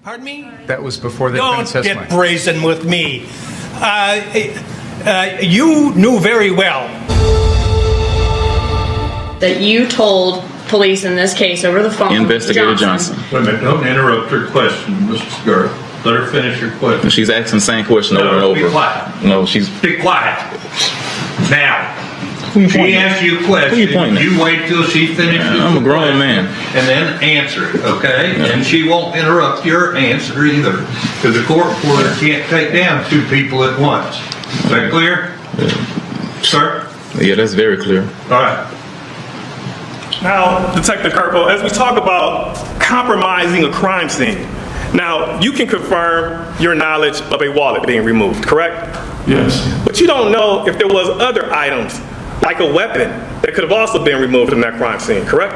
Pardon me? That was before the defense Don't testimony. get brazen with me. You knew very well that you told police in this case over the phone. Investigator Johnson. Wait a minute, don't interrupt her question, Mr. Garth. Let her finish her question. She's asking the same question over and over. Be quiet. No, she's... Be quiet. Now, Who you she pointing asks at? you a question. Who you pointing at? You wait till she finishes. I'm a the grown question man. And then answer it, okay? Yeah. And she won't interrupt your answer either, because the court reporter can't take down two people at once. Is that clear? Sir? Yeah, that's very clear. All right. Now, Detective Kirkle, as we talk about compromising a crime scene, now you can confirm your knowledge of a wallet being removed, correct? Yes. But you don't know if there was other items, like a weapon, that could have also been removed from that crime scene, correct?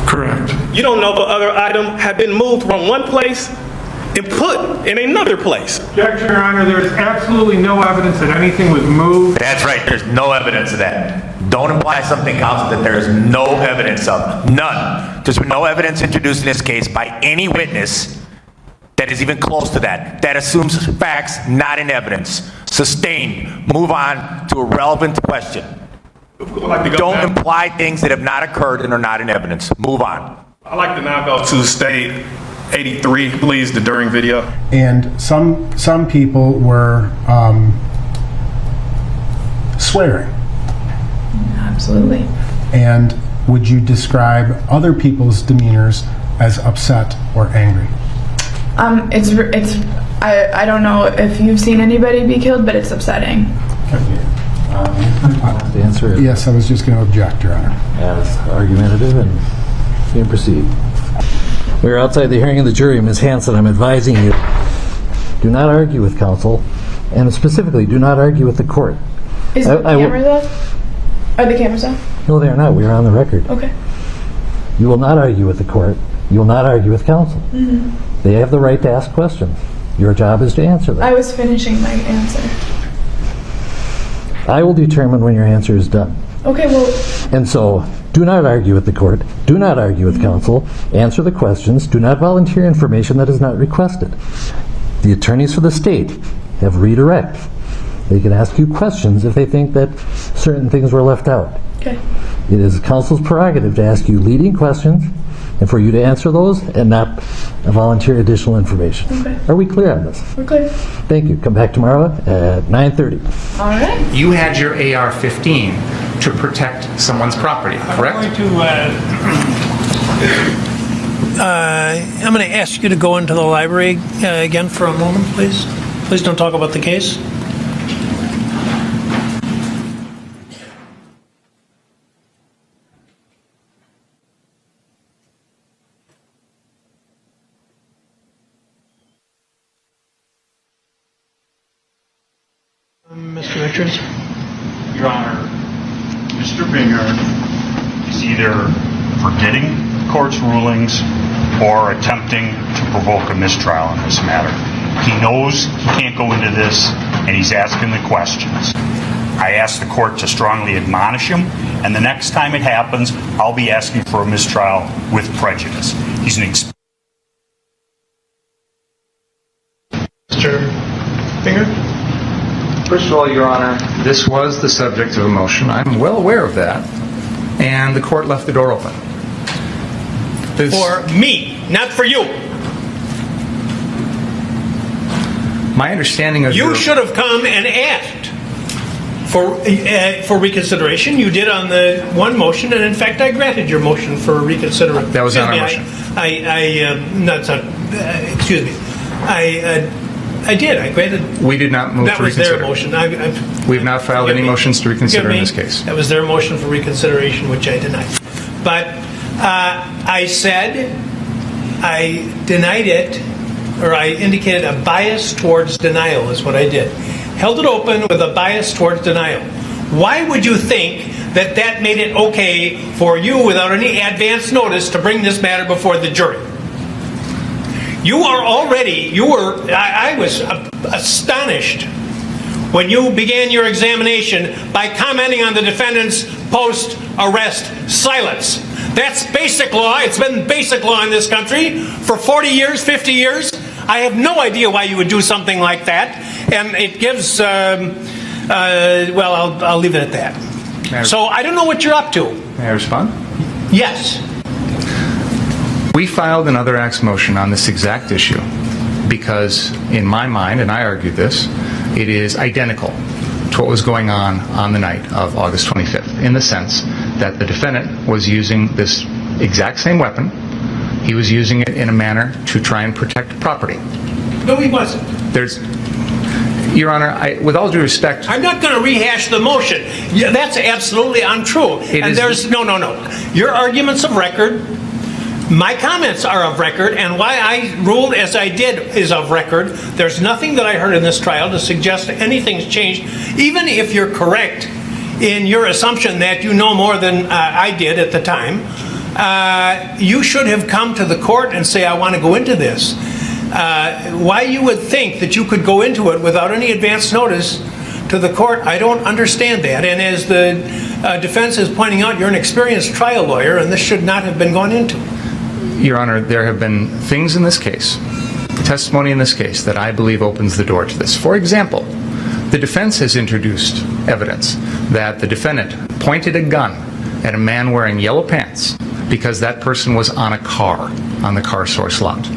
Correct. You don't know if other item had been moved from one place and put in another place. Objection, Your Honor. There is absolutely no evidence that anything was moved. That's right. There's no evidence of that. Don't imply something, counsel, that there is no evidence of. None. There's been no evidence introduced in this case by any witness that is even close to that. That assumes facts, not in evidence. Sustained. Move on to a relevant question. Don't imply things that have not occurred and are not in evidence. Move on. I'd like to now go to State 83, please, the during video. And some people were swearing. Absolutely. And would you describe other people's demeanors as upset or angry? I don't know if you've seen anybody be killed, but it's upsetting. The answer is Yes, I was just going to object, Your Honor. as argumentative, and you can proceed. We are outside the hearing of the jury. Ms. Hanson, I'm advising you, do not argue with counsel, and specifically, do not argue with the court. Is the cameras off? Are the cameras off? No, they are not. We are on the record. Okay. You will not argue with the court. You will not argue with counsel. They have the right to ask questions. Your job is to answer them. I was finishing my answer. I will determine when your answer is done. Okay, well, And so, do not argue with the court. Do not argue with counsel. Answer the questions. Do not volunteer information that is not requested. The attorneys for the state have redirect. They can ask you questions if they think that certain things were left out. okay. It is counsel's prerogative to ask you leading questions and for you to answer those and not volunteer additional information. Okay. Are we clear on this? We're clear. Thank you. Come back tomorrow at 9:30. All right. You had your AR-15 to protect someone's property, correct? I'm going to ask you to go into the library again for a moment, please. Please don't talk about the case. Mr. Richards? Your Honor, Mr. Binger is either forgetting the court's rulings or attempting to provoke a mistrial in this matter. He knows he can't go into this, and he's asking the questions. I asked the court to strongly admonish him, and the next time it happens, I'll be asking for a mistrial with prejudice. He's an Mr. Finger? First of all, Your Honor, this was the subject of a motion. I'm well aware of that. And the court left the door open. For me, not for you. My understanding of You should have come and asked for reconsideration. You did on the one motion, and in fact, I granted your motion for reconsideration. That was not our motion. Excuse me. I did. I granted. We did not move That to was reconsider. their motion. We have not filed any motions to reconsider in this case. That was their motion for reconsideration, which I denied. But I said I denied it, or I indicated a bias towards denial is what I did. Held it open with a bias towards denial. Why would you think that that made it okay for you, without any advance notice, to bring this matter before the jury? I was astonished when you began your examination by commenting on the defendant's post-arrest silence. That's basic law. It's been basic law in this country for 40 years, 50 years. I have no idea why you would do something like that. And it gives, well, I'll leave it at that. So I don't know what you're up to. May I respond? Yes. We filed an other acts motion on this exact issue because, in my mind, and I argued this, it is identical to what was going on the night of August 25th, in the sense that the defendant was using this exact same weapon. He was using it in a manner to try and protect property. No, he wasn't. Your Honor, with all due respect... I'm not going to rehash the motion. Yeah, that's absolutely untrue. No. Your argument's of record. My comments are of record, and why I ruled as I did is of record. There's nothing that I heard in this trial to suggest anything's changed. Even if you're correct in your assumption that you know more than I did at the time, you should have come to the court and say, I want to go into this. Why you would think that you could go into it without any advance notice to the court, I don't understand that. And as the defense is pointing out, you're an experienced trial lawyer, and this should not have been gone into. Your Honor, there have been things in this case, testimony in this case, that I believe opens the door to this. For example, the defense has introduced evidence that the defendant pointed a gun at a man wearing yellow pants because that person was on a car on the car source lot.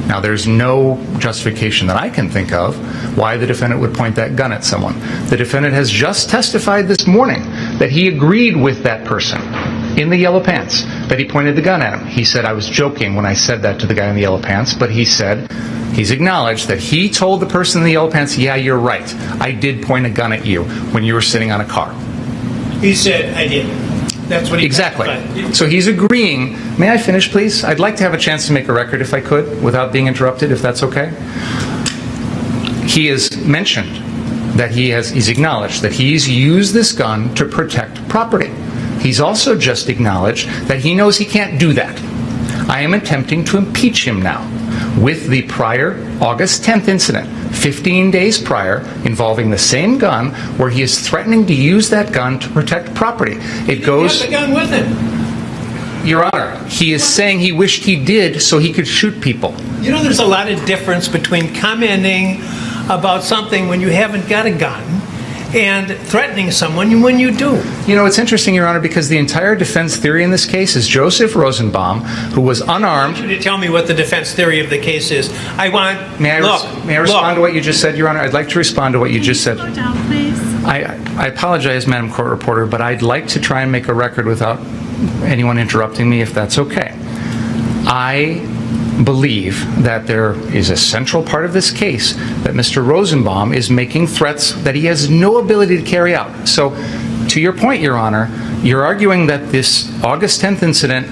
Now, there's no justification that I can think of why the defendant would point that gun at someone. The defendant has just testified this morning that he agreed with that person in the yellow pants, that he pointed the gun at him. He said, I was joking when I said that to the guy in the yellow pants, but he said, he's acknowledged that he told the person in the yellow pants, yeah, you're right. I did point a gun at you when you were sitting on a car. He said, I did. That's what he Exactly. testified. So he's agreeing. May I finish, please? I'd like to have a chance to make a record, if I could, without being interrupted, if that's okay. He has mentioned that he's acknowledged that he's used this gun to protect property. He's also just acknowledged that he knows he can't do that. I am attempting to impeach him now with the prior August 10th incident, 15 days prior, involving the same gun, where he is threatening to use that gun to protect property. It goes... He had the gun with him. Your Honor, he is saying he wished he did so he could shoot people. You know, there's a lot of difference between commenting about something when you haven't got a gun and threatening someone when you do. You know, it's interesting, Your Honor, because the entire defense theory in this case is Joseph Rosenbaum, who was unarmed. I want you to tell me what the defense theory of the case is. May I respond to what you just said, Your Honor? I'd like to respond to what you just said. Slow down, please. I apologize, Madam Court Reporter, but I'd like to try and make a record without anyone interrupting me, if that's okay. I believe that there is a central part of this case that Mr. Rosenbaum is making threats that he has no ability to carry out. So, to your point, Your Honor, you're arguing that this August 10th incident,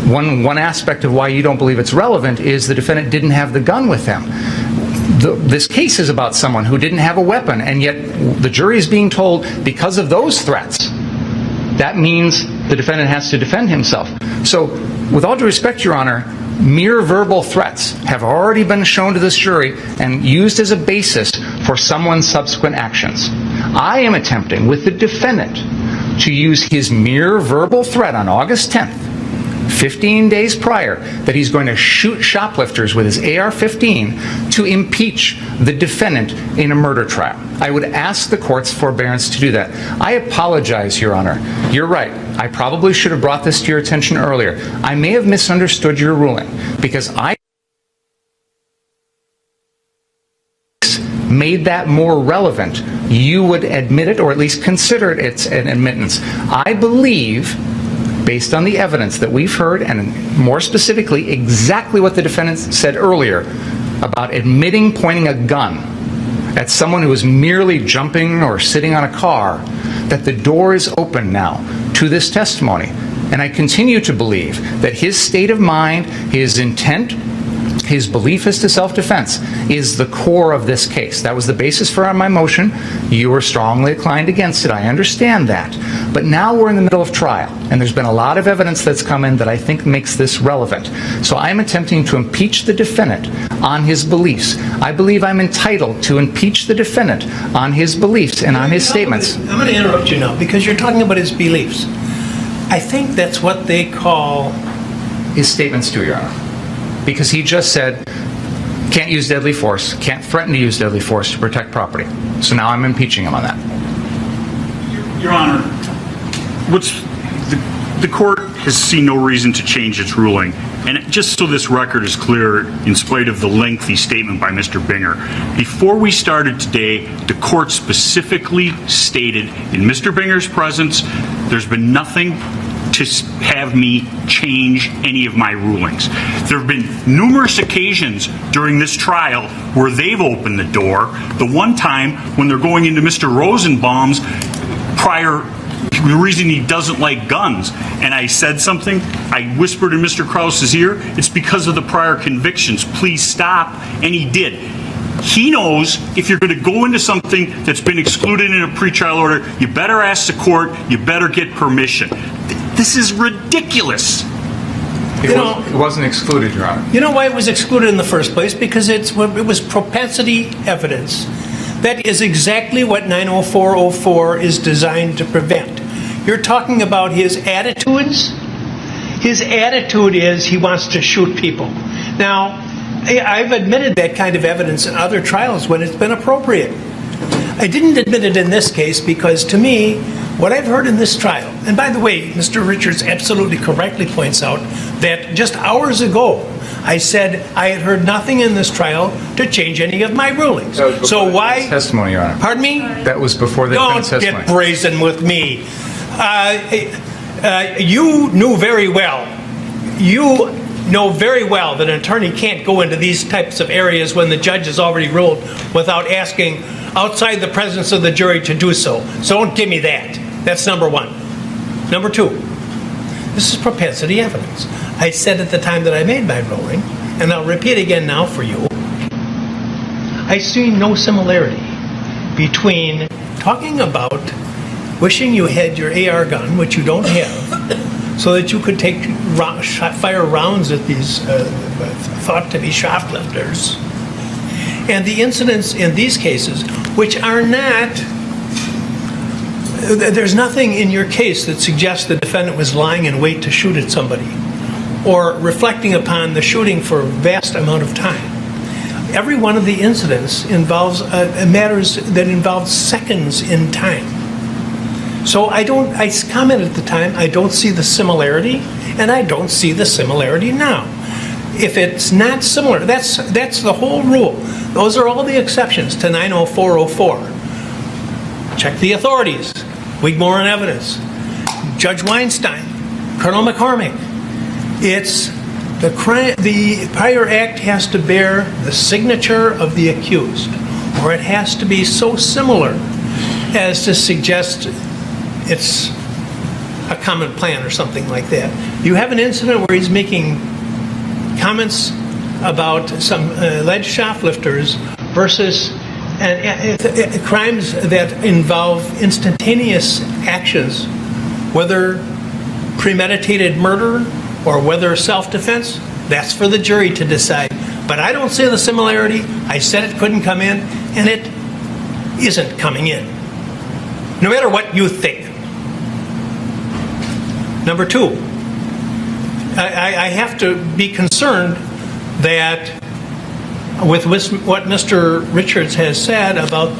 one aspect of why you don't believe it's relevant is the defendant didn't have the gun with him. This case is about someone who didn't have a weapon, and yet the jury is being told because of those threats, that means the defendant has to defend himself. So, with all due respect, Your Honor, mere verbal threats have already been shown to this jury and used as a basis for someone's subsequent actions. I am attempting, with the defendant, to use his mere verbal threat on August 10th, 15 days prior, that he's going to shoot shoplifters with his AR-15 to impeach the defendant in a murder trial. I would ask the court's forbearance to do that. I apologize, Your Honor. You're right. I probably should have brought this to your attention earlier. I may have misunderstood your ruling because I made that more relevant. You would admit it, or at least consider it an admittance. I believe, based on the evidence that we've heard, and more specifically, exactly what the defendant said earlier about admitting pointing a gun at someone who was merely jumping or sitting on a car, that the door is open now to this testimony. And I continue to believe that his state of mind, his intent, his belief as to self-defense is the core of this case. That was the basis for my motion. You were strongly inclined against it. I understand that. But now we're in the middle of trial, and there's been a lot of evidence that's come in that I think makes this relevant. So I'm attempting to impeach the defendant on his beliefs. I believe I'm entitled to impeach the defendant on his beliefs and on his statements. I'm going to interrupt you now because you're talking about his beliefs. I think that's what they call... His statements do, Your Honor. Because he just said, can't use deadly force, can't threaten to use deadly force to protect property. So now I'm impeaching him on that. Your Honor, the court has seen no reason to change its ruling. And just so this record is clear, in spite of the lengthy statement by Mr. Binger, before we started today, the court specifically stated in Mr. Binger's presence, there's been nothing to have me change any of my rulings. There have been numerous occasions during this trial where they've opened the door. The one time when they're going into Mr. Rosenbaum's prior, the reason he doesn't like guns, and I said something, I whispered in Mr. Krause's ear, it's because of the prior convictions, please stop, and he did. He knows if you're going to go into something that's been excluded in a pretrial order, you better ask the court, you better get permission. This is ridiculous. It wasn't excluded, Your Honor. You know why it was excluded in the first place? Because it was propensity evidence. That is exactly what 90404 is designed to prevent. You're talking about his attitudes. His attitude is he wants to shoot people. Now, I've admitted that kind of evidence in other trials when it's been appropriate. I didn't admit it in this case because, to me, what I've heard in this trial, and by the way, Mr. Richards absolutely correctly points out that just hours ago, I said I had heard nothing in this trial to change any of my rulings. So why? Testimony, Your Honor. Pardon me? That was before the defense testimony. Don't get brazen with me. You knew very well. You know very well that an attorney can't go into these types of areas when the judge has already ruled without asking outside the presence of the jury to do so. So don't give me that. That's number one. Number two, this is propensity evidence. I said at the time that I made my ruling, and I'll repeat again now for you, I see no similarity between talking about wishing you had your AR gun, which you don't have, so that you could fire rounds at these thought to be shoplifters, and the incidents in these cases, which are not, there's nothing in your case that suggests the defendant was lying in wait to shoot at somebody or reflecting upon the shooting for a vast amount of time. Every one of the incidents involves matters that involve seconds in time. So I commented at the time, I don't see the similarity, and I don't see the similarity now. If it's not similar, that's the whole rule. Those are all the exceptions to 90404. Check the authorities. Wigmore and evidence. Judge Weinstein. Colonel McCormick. It's the prior act has to bear the signature of the accused, or it has to be so similar as to suggest it's a common plan or something like that. You have an incident where he's making comments about some alleged shoplifters versus crimes that involve instantaneous actions, whether premeditated murder or whether self-defense. That's for the jury to decide. But I don't see the similarity. I said it couldn't come in, and it isn't coming in, no matter what you think. Number two, I have to be concerned that with what Mr. Richards has said about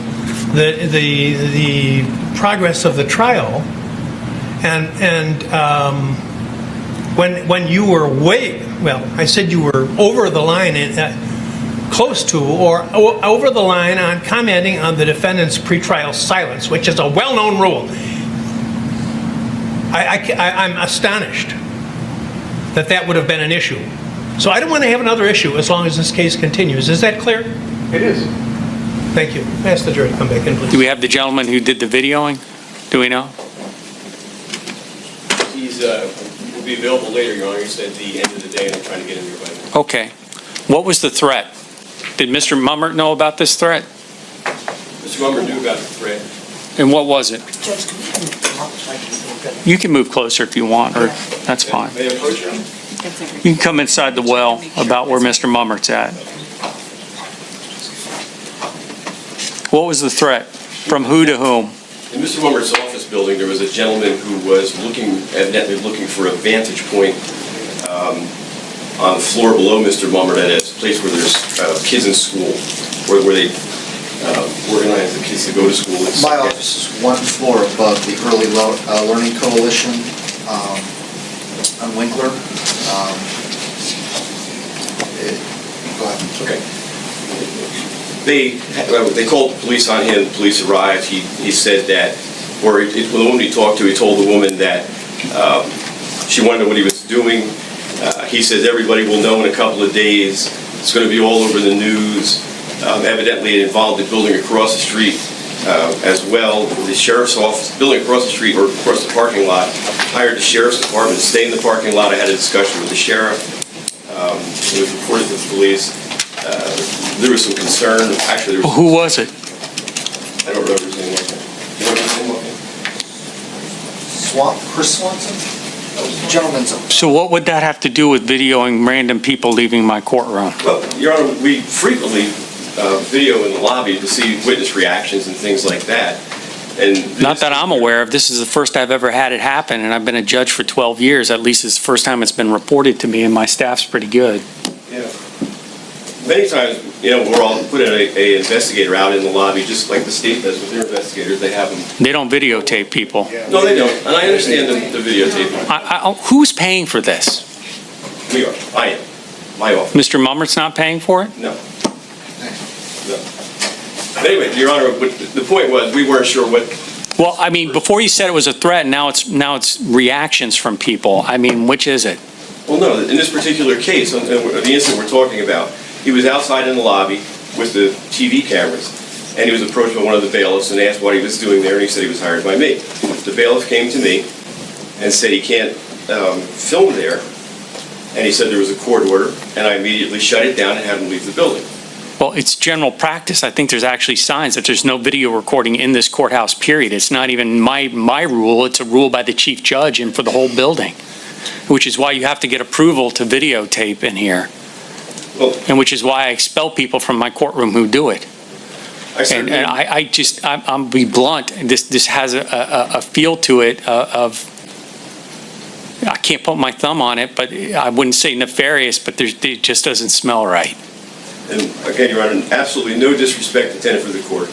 the progress of the trial, and when you were I said you were over the line, close to or over the line on commenting on the defendant's pretrial silence, which is a well-known rule. I'm astonished that would have been an issue. So I don't want to have another issue as long as this case continues. Is that clear? It is. Thank you. Ask the jury to come back in, please. Do we have the gentleman who did the videoing? Do we know? He's will be available later, Your Honor. He said at the end of the day, and I'm trying to get him here by then. Okay. What was the threat? Did Mr. Mummert know about this threat? Mr. Mummert knew about the threat. And what was it? You can move closer if you want, or that's fine. May I approach you? You can come inside the well about where Mr. Mummert's at. What was the threat? From who to whom? In Mr. Mummert's office, building, there was a gentleman who was evidently looking for a vantage point on the floor below Mr. Mummert at a place where there's kids in school, where they organize the kids to go to school. My office is one floor above the Early Learning Coalition on Winkler. Go ahead. Okay. They called the police on him. The police arrived. He said that, or the woman he talked to, he told the woman that she wanted to know what he was doing. He says everybody will know in a couple of days. It's going to be all over the news. Evidently, it involved the building across the street as well. The sheriff's office, building across the street or across the parking lot, hired the sheriff's department to stay in the parking lot. I had a discussion with the sheriff. It was reported to the police. There was some concern. Actually, there was. Who was it? I don't remember his name. You remember his name? Chris Swanson? Gentleman's. So what would that have to do with videoing random people leaving my courtroom? Well, Your Honor, we frequently video in the lobby to see witness reactions and things like that. And Not that I'm aware of. This is the first I've ever had it happen, and I've been a judge for 12 years. At least it's the first time it's been reported to me, and my staff's pretty good. Yeah. Many times, we're all putting a investigator out in the lobby, just like the state does with their investigators. They have them. They don't videotape people. No, they don't. And I understand the videotaping. Who's paying for this? We are. I am. My office. Mr. Mummert's not paying for it? No. But anyway, Your Honor, the point was we weren't sure what. Well, I mean, before you said it was a threat, now it's reactions from people. I mean, which is it? Well, no. In this particular case, the incident we're talking about, he was outside in the lobby with the TV cameras, and he was approached by one of the bailiffs and asked what he was doing there, and he said he was hired by me. The bailiff came to me and said he can't film there, and he said there was a court order, and I immediately shut it down and had him leave the building. Well, it's general practice. I think there's actually signs that there's no video recording in this courthouse, period. It's not even my rule. It's a rule by the chief judge and for the whole building, which is why you have to get approval to videotape in here. Well, and which is why I expel people from my courtroom who do it. I'll be blunt. This has a feel to it of, I can't put my thumb on it, but I wouldn't say nefarious, but it just doesn't smell right. And again, Your Honor, absolutely no disrespect intended for the court.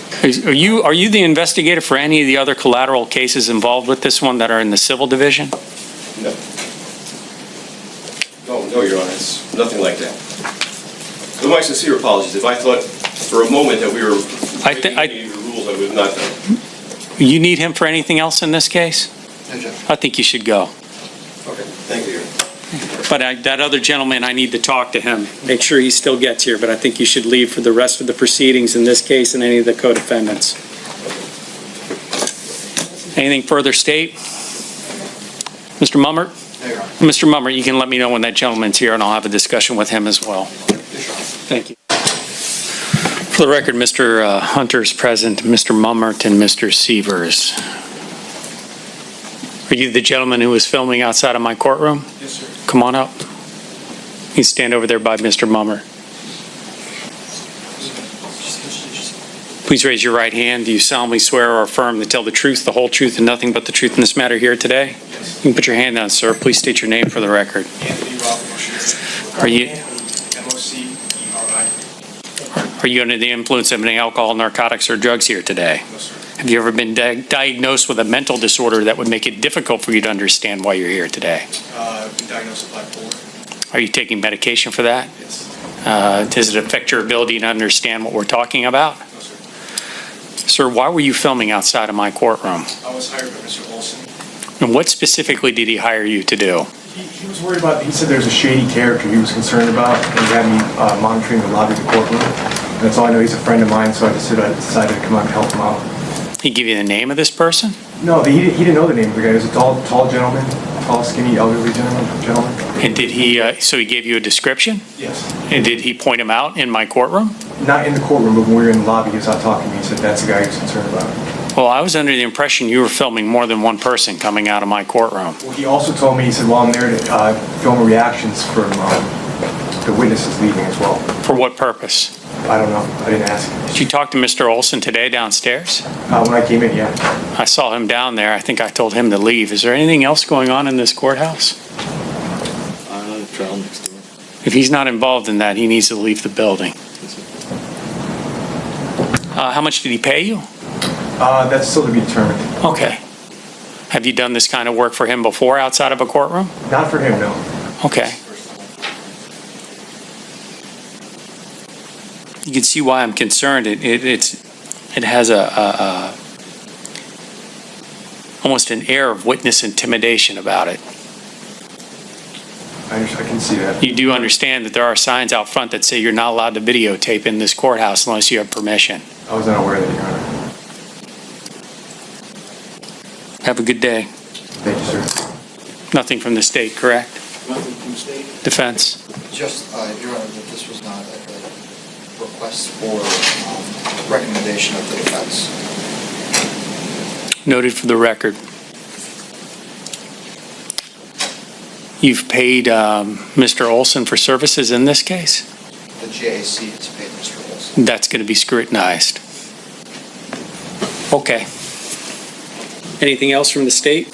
Are you the investigator for any of the other collateral cases involved with this one that are in the civil division? No. No, Your Honor, it's nothing like that. With my sincere apologies, if I thought for a moment that we were breaking any of the rules, I would have not done it. You need him for anything else in this case? No, Judge. I think you should go. Okay, thank you, Your Honor. But that other gentleman, I need to talk to him, make sure he still gets here, but I think you should leave for the rest of the proceedings in this case and any of the co-defendants. Anything further, State? Mr. Mummert? Mr. Mummert, you can let me know when that gentleman's here and I'll have a discussion with him as well. Thank you. For the record, Mr. Hunter's present, Mr. Mummert and Mr. Sievers. Are you the gentleman who was filming outside of my courtroom? Yes, sir. Come on up. You stand over there by Mr. Mummert. Please raise your right hand. Do you solemnly swear or affirm to tell the truth, the whole truth, and nothing but the truth in this matter here today? Yes. You can put your hand down, sir. Please state your name for the record. Anthony Roth. Are you? MOCERI. Are you under the influence of any alcohol, narcotics, or drugs here today? No, sir. Have you ever been diagnosed with a mental disorder that would make it difficult for you to understand why you're here today? I've been diagnosed with bipolar. Are you taking medication for that? Yes. Does it affect your ability to understand what we're talking about? No, sir. Sir, why were you filming outside of my courtroom? I was hired by Mr. Olson. And what specifically did he hire you to do? He was worried about, he said there's a shady character he was concerned about, and he had me monitoring the lobby of the courtroom. And that's all I know. He's a friend of mine, so I decided to come out and help him out. He give you the name of this person? No, he didn't know the name of the guy. He was a tall gentleman, tall, skinny, elderly gentleman. And did he, so he gave you a description? Yes. And did he point him out in my courtroom? Not in the courtroom, but when we were in the lobby, he was out talking to me. He said that's the guy he was concerned about. Well, I was under the impression you were filming more than one person coming out of my courtroom. Well, he also told me, he said, well, I'm there to film reactions from the witnesses leaving as well. For what purpose? I don't know. I didn't ask. Did you talk to Mr. Olson today downstairs? When I came in, yeah. I saw him down there. I think I told him to leave. Is there anything else going on in this courthouse? Trial next door. If he's not involved in that, he needs to leave the building. How much did he pay you? That's still to be determined. Okay. Have you done this kind of work for him before outside of a courtroom? Not for him, no. Okay. You can see why I'm concerned. It has almost an air of witness intimidation about it. I can see that. You do understand that there are signs out front that say you're not allowed to videotape in this courthouse unless you have permission. I was not aware of that, Your Honor. Have a good day. Thank you, sir. Nothing from the state, correct? Nothing from the state? Defense? Just, Your Honor, that this was not a request for recommendation of the defense. Noted for the record. You've paid Mr. Olson for services in this case? The JAC has paid Mr. Olson. That's going to be scrutinized. Okay. Anything else from the state?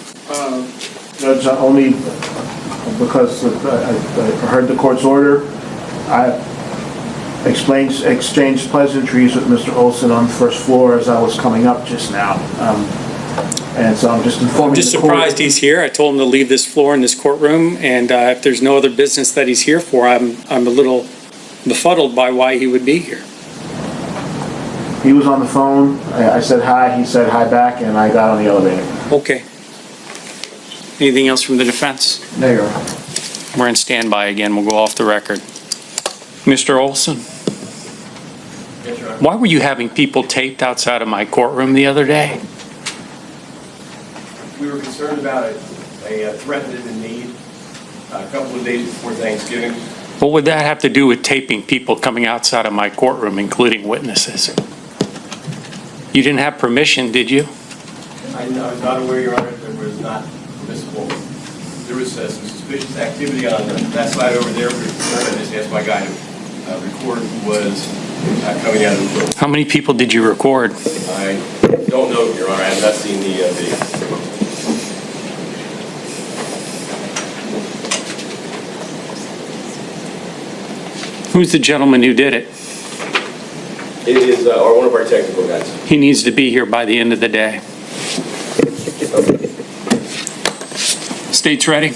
Judge, only because I heard the court's order. I exchanged pleasantries with Mr. Olson on the first floor as I was coming up just now. And so I'm just informing I'm just the court. surprised he's here. I told him to leave this floor in this courtroom, and if there's no other business that he's here for, I'm a little befuddled by why he would be here. He was on the phone. I said hi. He said hi back, and I got on the elevator. Okay. Anything else from the defense? No, Your Honor. We're in standby again. We'll go off the record. Mr. Olson, Yes, Your Honor. why were you having people taped outside of my courtroom the other day? We were concerned about a threat that had been made a couple of days before Thanksgiving. What would that have to do with taping people coming outside of my courtroom, including witnesses? You didn't have permission, did you? I was not aware, Your Honor, there was not permissible. There was some suspicious activity on that side over there. I just asked my guy to record who was coming out of the building. How many people did you record? I don't know, Your Honor. I have not seen the video. Who's the gentleman who did it? It is one of our technical guys. He needs to be here by the end of the day. State's ready.